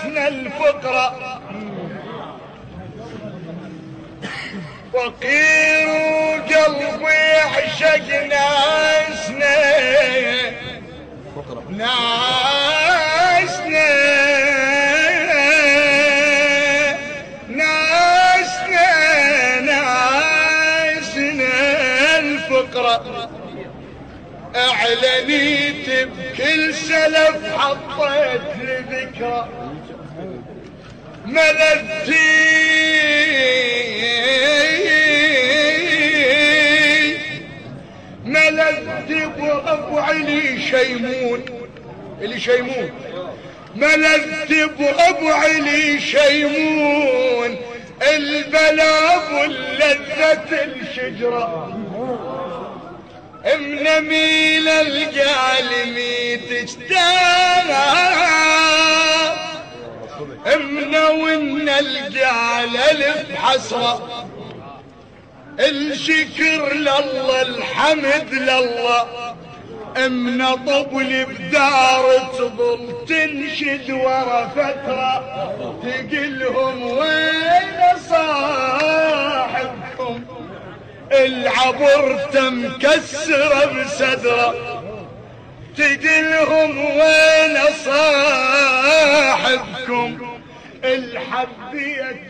ناسنا الفقرة، فقير وقلبي عشق ناسنا، ناسنا ناسنا ناسنا الفقرة. اعلنيت بكل سلف حطيت لذكرى، ملذتي ملذتي بأبو علي شيمون، اللي شيمون ملذتي بأبو علي شيمون، البلاب واللذة الشجرة، من ميل القالمي تجتاح، من ون القال الف حسرة، الشكر لله الحمد لله، من طبل بدار تظل تنشد ورا فترة، تقلهم وين صاحبكم العبر مكسرة بصدره، تقلهم وين صاحبكم الحبية